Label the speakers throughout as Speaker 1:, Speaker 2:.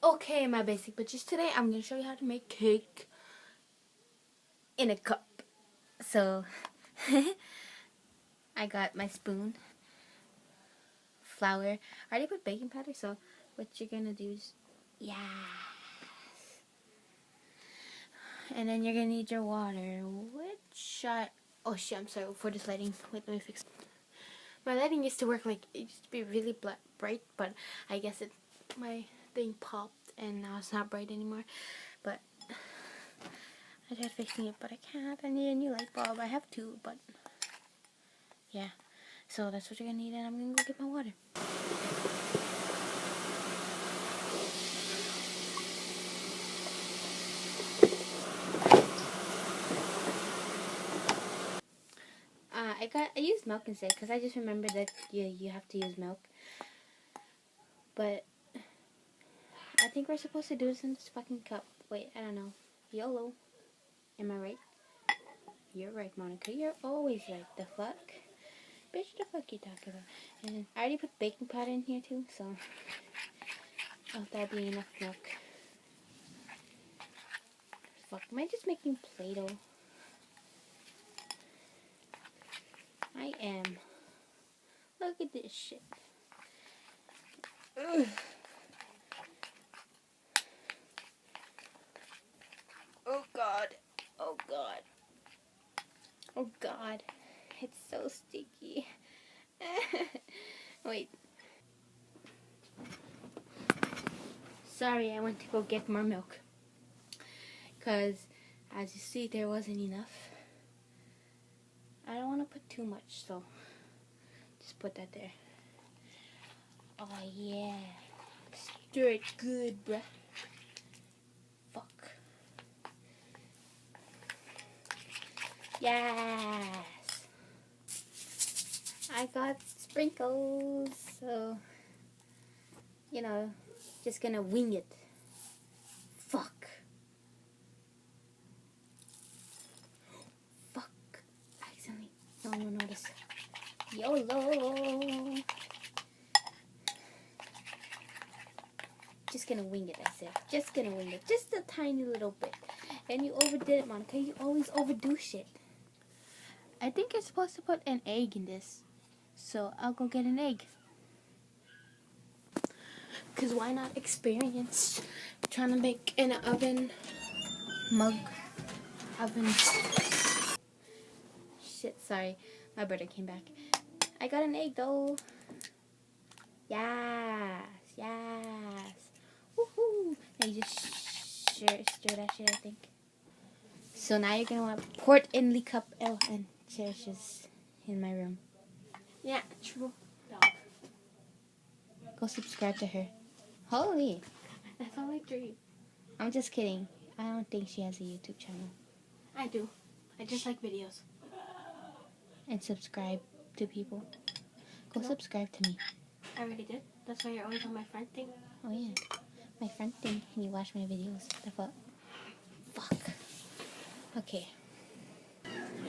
Speaker 1: Okay, my basic bitches, today I'm going to show you how to make cake in a cup. So, I got my spoon, flour. I already put baking powder, so what you're going to do is, yes. And then you're going to need your water, oh shit, I'm sorry, for this lighting. Wait, let me fix it. My lighting used to work like, it used to be really bright, but I guess my thing popped and now it's not bright anymore. But I tried fixing it, but I can't. I need a new light bulb. I have two, but yeah. So that's what you're gonna need, and I'm gonna go get my water. I used milk instead because I just remembered that you have to use milk. But I think we're supposed to do this in this fucking cup. Wait, I don't know. YOLO. Am I right? You're right, Monica. You're always right. The fuck? Bitch, the fuck you talking about? And I already put baking powder in here too, so that'll be enough milk. Fuck, am I just making Play-Doh? I am. Look at this shit. Ugh. Oh god. Oh god. Oh god. It's so sticky. Wait. Sorry, I went to go get more milk. Because, as you see, there wasn't enough. I don't want to put too much, so just put that there. Oh yeah. Stir it good, bruh. Fuck. Yes. I got sprinkles, so, you know, just gonna wing it. Fuck. Fuck. Accidentally. No one will notice. YOLO. Just gonna wing it, I said. Just gonna wing it. Just a tiny little bit. And you overdid it, Monica. You always overdo shit. I think you're supposed to put an egg in this. So I'll go get an egg. Because why not experience trying to make an oven Shit, sorry. My brother came back. I got an egg though. Yes. Yes. Woohoo. Now you just stir that shit, I think. So now you're going to want to pour it in the cup. Oh, and Cherish is in my room. Yeah, true. Dog. Go subscribe to her. Holy. That's all I dream. I'm just kidding. I don't think she has a YouTube channel. I do. I just like videos. And subscribe to people. Go subscribe to me. I already did. That's why you're always on my friend thing. Oh yeah. My friend thing. And you watch my videos. The fuck? Fuck. Okay.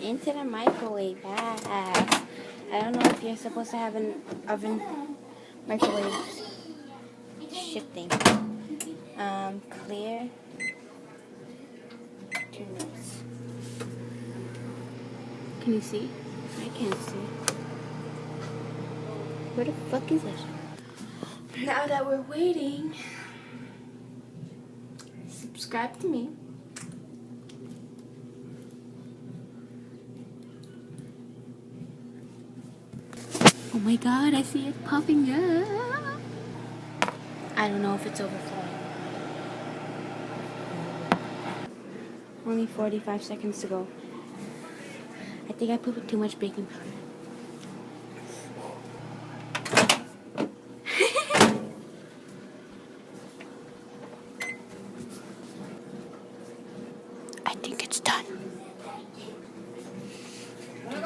Speaker 1: Into the microwave. I don't know if you're supposed to have an oven microwave shit thing. Clear. 2 minutes. Can you see? I can't see. Where the fuck is it? Now that we're waiting, subscribe to me. Oh my god, I see it popping up. I don't know if it's overflowing. Only 45 seconds to go. I think I put too much baking powder. I think it's done.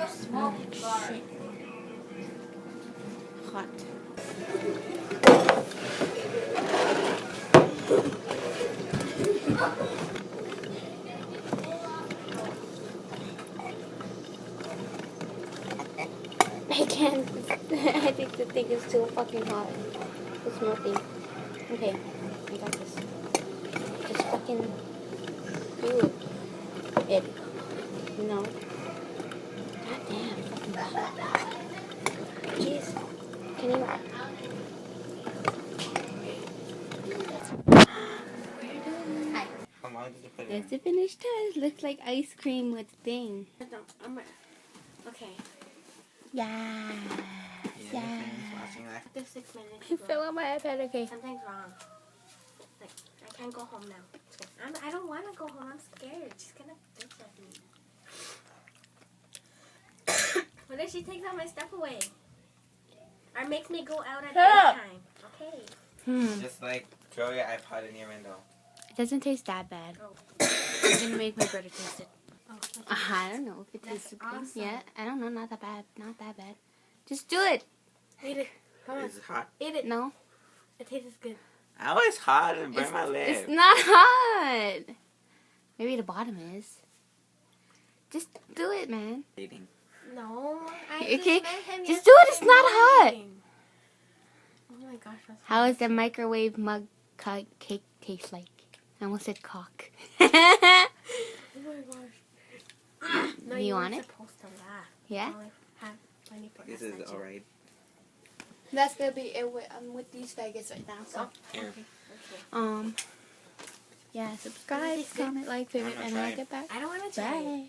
Speaker 1: Smell like shit. Hot. I can't. I think the thing is too fucking hot. It's melting. I'm Okay, I got this. Just fucking do it. No. God damn, fucking jeez. Can you... Hi.
Speaker 2: How long did you put it
Speaker 1: It's
Speaker 2: in?
Speaker 1: a finished test. Looks like ice cream with thing.
Speaker 3: Okay.
Speaker 1: Yeah.
Speaker 2: You didn't finish watching that?
Speaker 3: After 6 minutes.
Speaker 1: I fell on my iPad. Okay.
Speaker 3: Something's wrong. Like, I can't go home now. I don't want to go home. I'm scared. She's gonna bitch at me. What if she takes all my stuff away? Or makes me go out at daytime? Okay.
Speaker 2: Just like throw your iPod in your window.
Speaker 1: It doesn't taste that bad.
Speaker 3: Oh.
Speaker 1: I'm gonna make my brother taste it.
Speaker 3: Oh,
Speaker 1: I don't know if it
Speaker 3: That's
Speaker 1: tastes good.
Speaker 3: awesome.
Speaker 1: Yeah, I don't know. Not that bad. Not that bad. Just do it.
Speaker 3: Eat it. Come on.
Speaker 2: Is it hot?
Speaker 3: Eat it.
Speaker 1: No.
Speaker 3: It tastes good.
Speaker 2: I was hot and burned my lip.
Speaker 1: It's not hot. Maybe the bottom is. Just do it, man.
Speaker 2: Eating.
Speaker 3: No. I
Speaker 1: Okay,
Speaker 3: met him
Speaker 1: just do it, it's
Speaker 3: yesterday
Speaker 1: not hot.
Speaker 3: morning. Oh my gosh. That's
Speaker 1: How does the microwave mug cake taste like? I almost said cock.
Speaker 3: Oh my gosh. No,
Speaker 1: You want
Speaker 3: weren't
Speaker 1: it?
Speaker 3: supposed to laugh.
Speaker 1: Yeah?
Speaker 3: Only have 24
Speaker 2: This is alright.
Speaker 1: That's gonna be it with these faggots right now. So,
Speaker 2: Here.
Speaker 1: yeah, subscribe,
Speaker 3: Is this good?
Speaker 1: comment, like, favorite,
Speaker 2: I'm
Speaker 1: and
Speaker 2: gonna
Speaker 1: I'll
Speaker 2: try.
Speaker 1: get back.
Speaker 3: I don't want to try it.
Speaker 1: Bye.